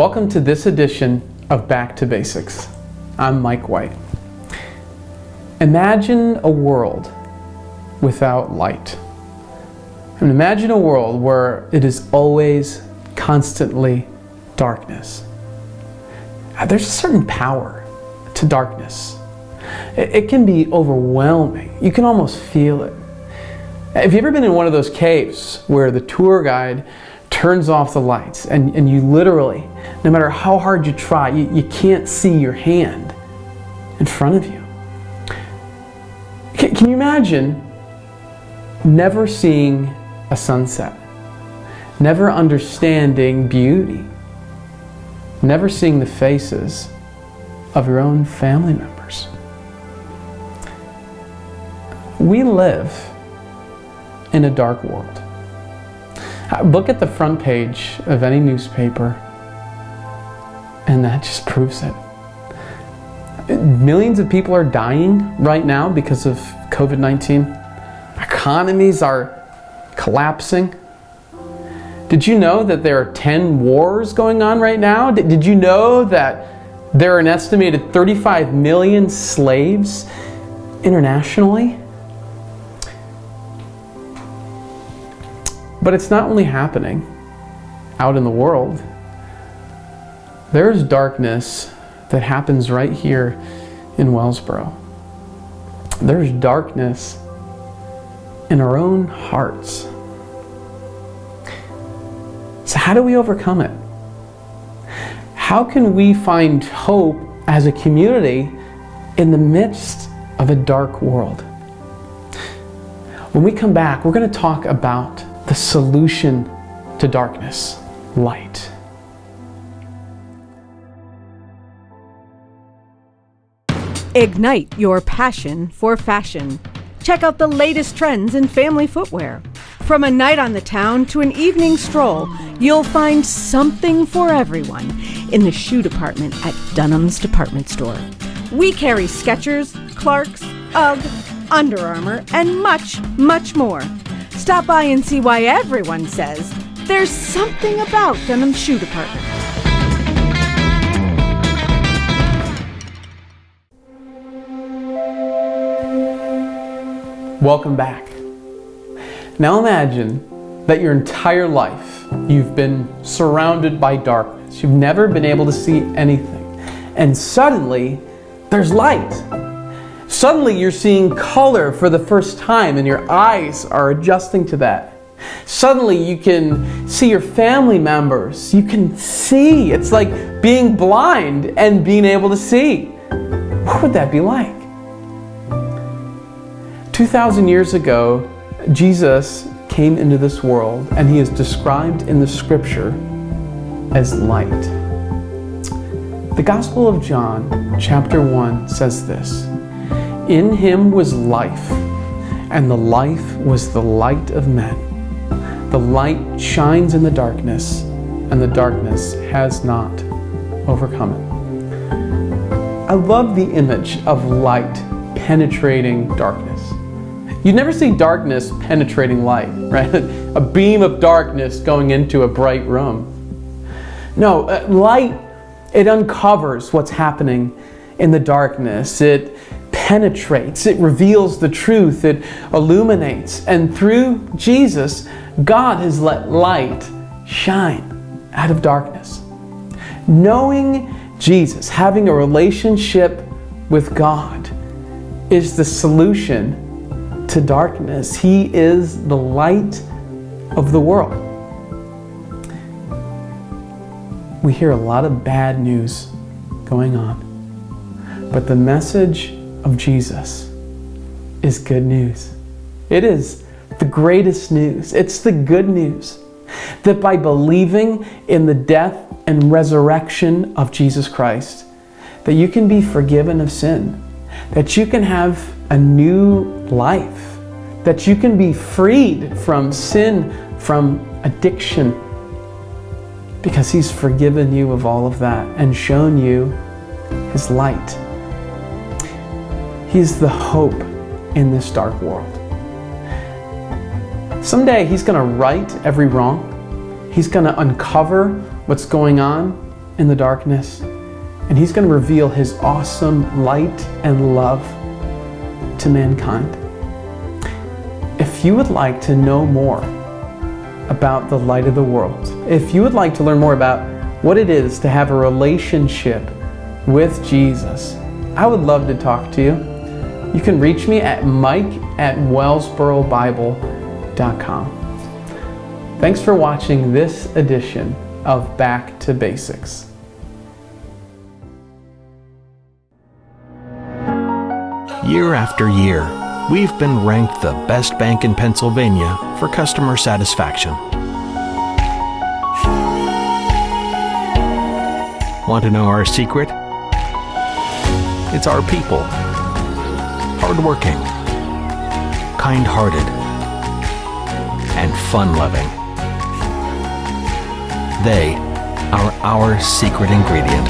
Welcome to this edition of Back to Basics. I'm Mike White. Imagine a world without light. And imagine a world where it is always constantly darkness. There's a certain power to darkness. It can be overwhelming. You can almost feel it. Have you ever been in one of those caves where the tour guide turns off the lights and you literally, no matter how hard you try, you can't see your hand in front of you? Can you imagine never seeing a sunset, never understanding beauty, never seeing the faces of your own family members? We live in a dark world. Look at the front page of any newspaper, and that just proves it. Millions of people are dying right now because of COVID-19. Economies are collapsing. Did you know that there are 10 wars going on right now? Did you know that there are an estimated 35 million slaves internationally? But it's not only happening out in the world. There's darkness that happens right here in Wellsboro. There's darkness in our own hearts. So how do we overcome it? How can we find hope as a community in the midst of a dark world? When we come back, we're going to talk about the solution to darkness, light. Ignite your passion for fashion. Check out the latest trends in family footwear. From a night on the town to an evening stroll, you'll find something for everyone in the shoe department at Dunham's Department Store. We carry Skechers, Clarks, UGG, Under Armour, and much, much more. Stop by and see why everyone says there's something about Dunham's shoe department. Welcome back. Now imagine that your entire life you've been surrounded by darkness. You've never been able to see anything. And suddenly there's light. Suddenly you're seeing color for the first time and your eyes are adjusting to that. Suddenly you can see your family members. You can see. It's like being blind and being able to see. What would that be like? 2,000 years ago, Jesus came into this world and he is described in the scripture as light. The Gospel of John, chapter 1, says this: "In him was life, and the life was the light of men. The light shines in the darkness, and the darkness has not overcome it." I love the image of light penetrating darkness. You never see darkness penetrating light, right? A beam of darkness going into a bright room. No, light, it uncovers what's happening in the darkness. It penetrates, it reveals the truth, it illuminates. And through Jesus, God has let light shine out of darkness. Knowing Jesus, having a relationship with God, is the solution to darkness. He is the light of the world. We hear a lot of bad news going on, but the message of Jesus is good news. It is the greatest news. It's the good news that by believing in the death and resurrection of Jesus Christ, that you can be forgiven of sin, that you can have a new life, that you can be freed from sin, from addiction, because he's forgiven you of all of that and shown you his light. He's the hope in this dark world. Someday he's going to right every wrong. He's going to uncover what's going on in the darkness, and He's going to reveal His awesome light and love to mankind. If you would like to know more about the light of the world, if you would like to learn more about what it is to have a relationship with Jesus, I would love to talk to you. You can reach me at mike@wellsborobible.com. Thanks for watching this edition of Back to Basics. Year after year, we've been ranked the best bank in Pennsylvania for customer satisfaction. Want to know our secret? It's our people. Hardworking, kind-hearted, and fun-loving. They are our secret ingredient.